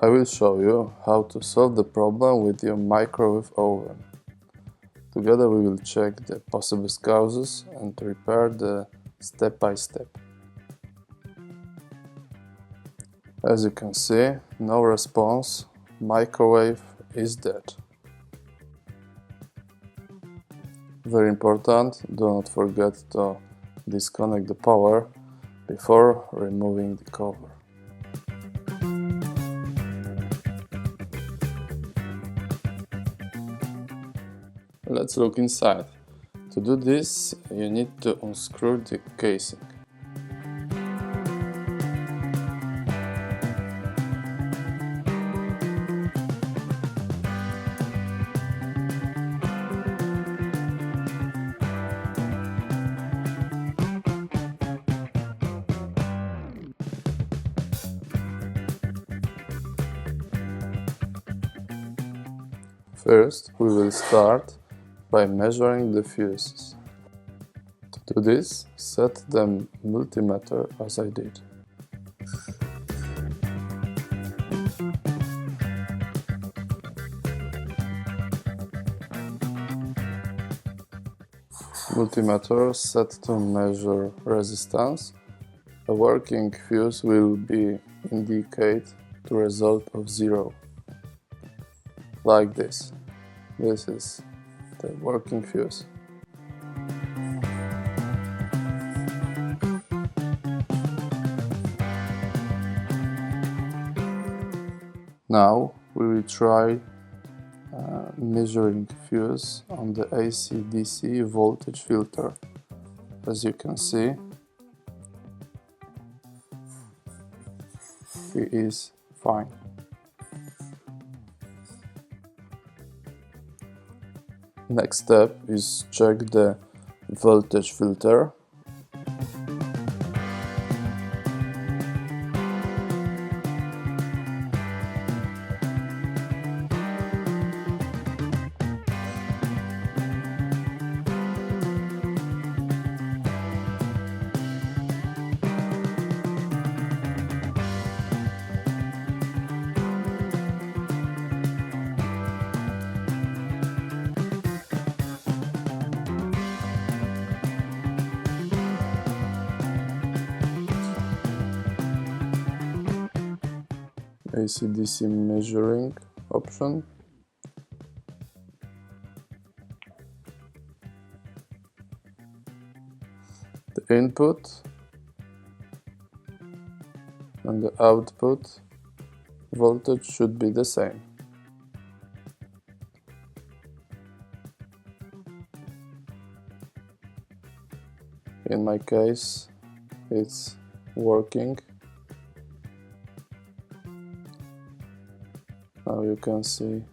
I will show you how to solve the problem with your microwave oven. Together we will check the possible causes and repair the step by step. As you can see, no response, microwave is dead. Very important, do not forget to disconnect the power before removing the cover. Let's look inside. To do this, you need to unscrew the casing. First, we will start by measuring the fuses. To do this, set the multimeter as I did. Multimeter set to measure resistance. A working fuse will be indicate the result of 0. Like this. This is the working fuse. Now we will try measuring fuse on the AC/DC voltage filter. As you can see, it is fine. Next step is check the voltage filter. AC/DC measuring option. The input and the output voltage should be the same. In my case, it's working. Now you can see.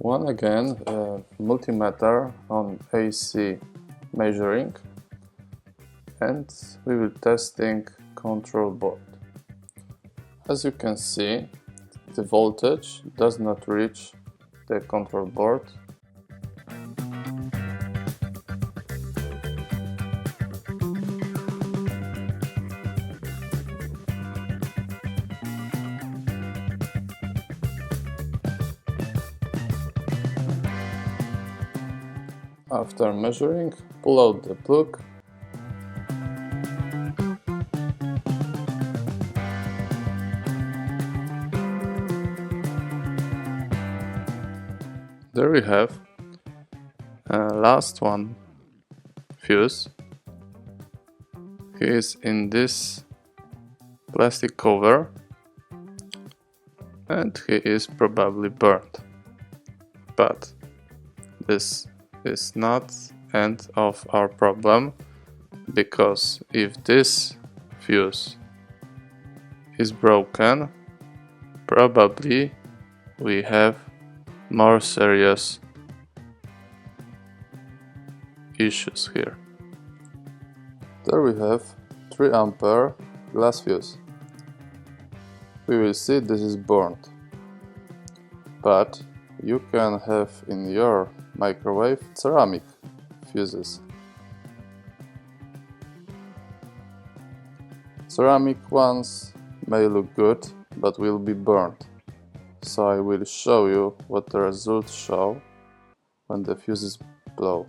One again, multimeter on AC measuring, and we will testing control board. As you can see, the voltage does not reach the control board. After measuring, pull out the plug . There we have last one fuse. He is in this plastic cover and he is probably burnt. But this is not end of our problem, because if this fuse is broken, Probably we have more serious issues here. There we have 3 ampere glass fuse. We will see this is burnt, but you can have in your microwave ceramic fuses. Ceramic ones may look good, but will be burnt. So I will show you what the results show when the fuses blow.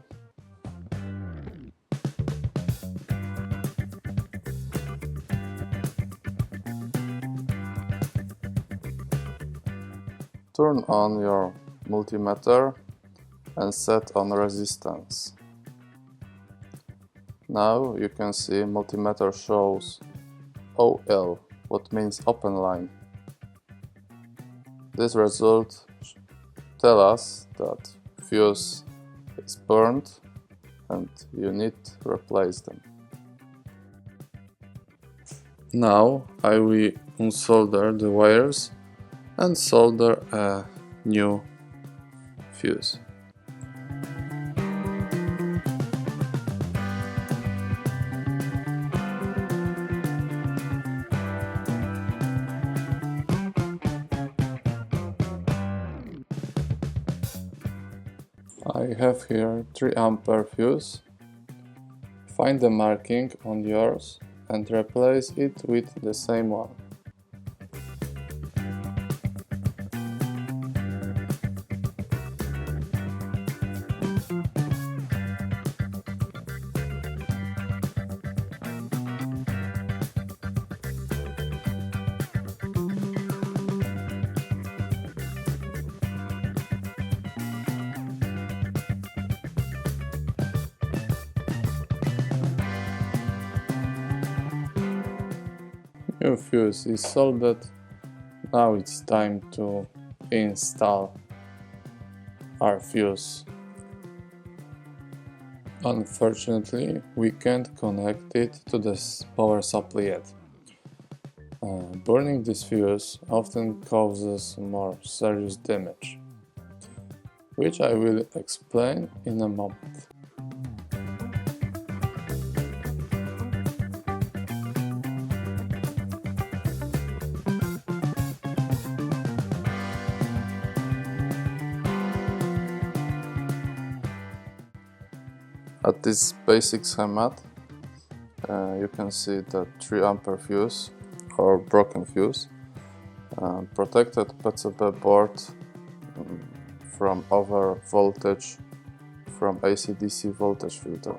Turn on your multimeter and set on resistance. Now you can see multimeter shows OL, what means open line. This result tells us that fuse is burnt and you need to replace them. Now I will unsolder the wires and solder a new fuse. I have here 3 ampere fuse. Find the marking on yours and replace it with the same one. New fuse is soldered. Now it's time to install our fuse. Unfortunately, we can't connect it to the power supply yet. Burning this fuse often causes more serious damage, which I will explain in a moment. At this basic schema, you can see that 3 ampere fuse or broken fuse protected PCB board from over voltage from AC/DC voltage filter.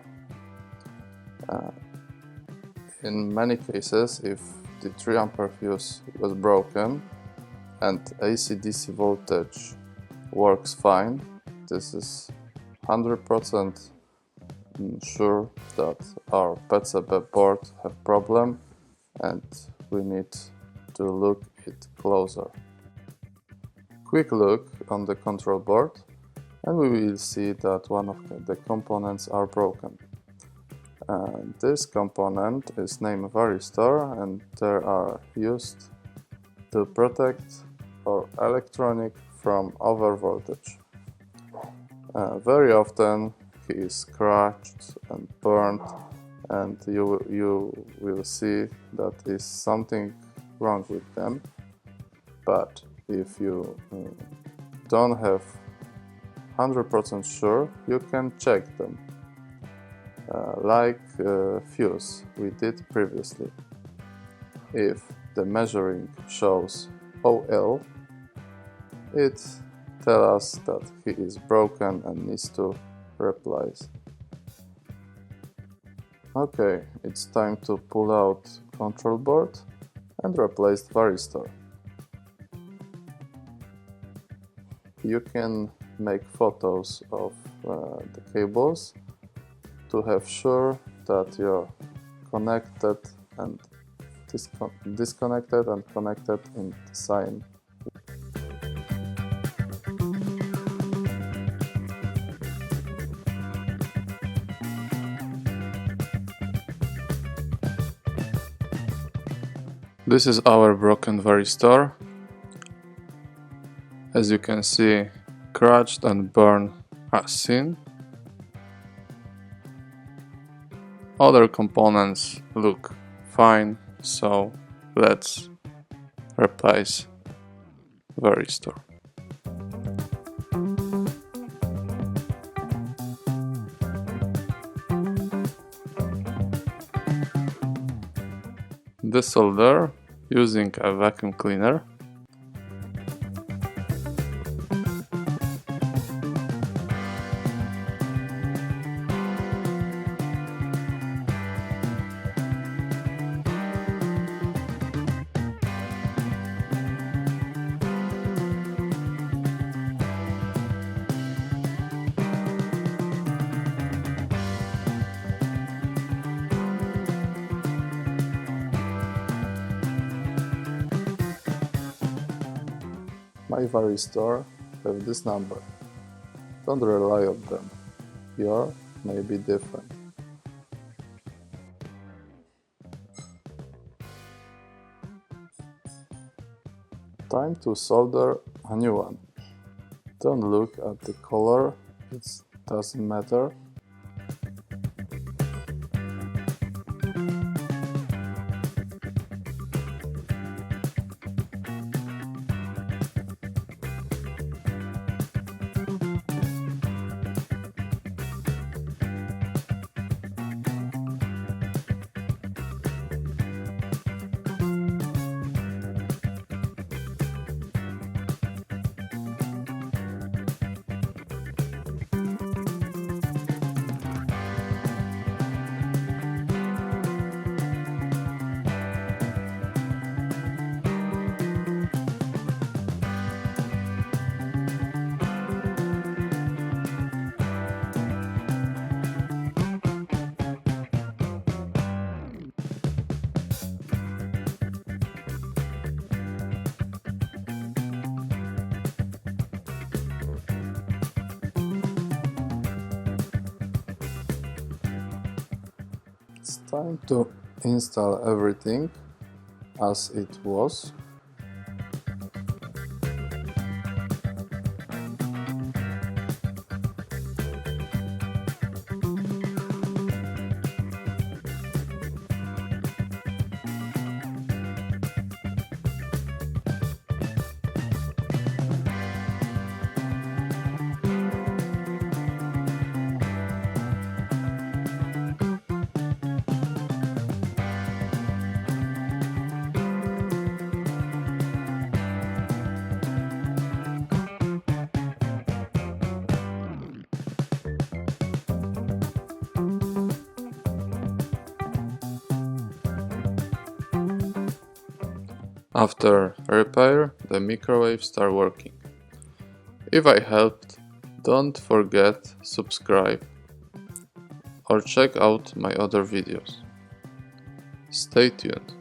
In many cases, if the 3 ampere fuse was broken and AC/DC voltage works fine, this is 100% sure that our PCB board have problem and we need to look it closer. Quick look on the control board and we will see that one of the components are broken. This component is named varistor and they are used to protect our electronic from over voltage. Very often is scratched and burnt, and you will see that is something wrong with them. But if you don't have 100% sure, you can check them, like fuse we did previously. If the measuring shows OL, it tells us that he is broken and needs to replace. Okay, it's time to pull out control board and replace the varistor. You can make photos of the cables to have sure that you're connected and disconnected and connected in the same. This is our broken varistor. As you can see, scratched and burned as seen. Other components look fine, so let's replace varistor. Desolder using a vacuum cleaner. My varistor have this number. Don't rely on them. Your may be different. Time to solder a new one. Don't look at the color, it doesn't matter. It's time to install everything as it was. After repair, the microwave starts working. If I helped, don't forget subscribe or check out my other videos. Stay tuned.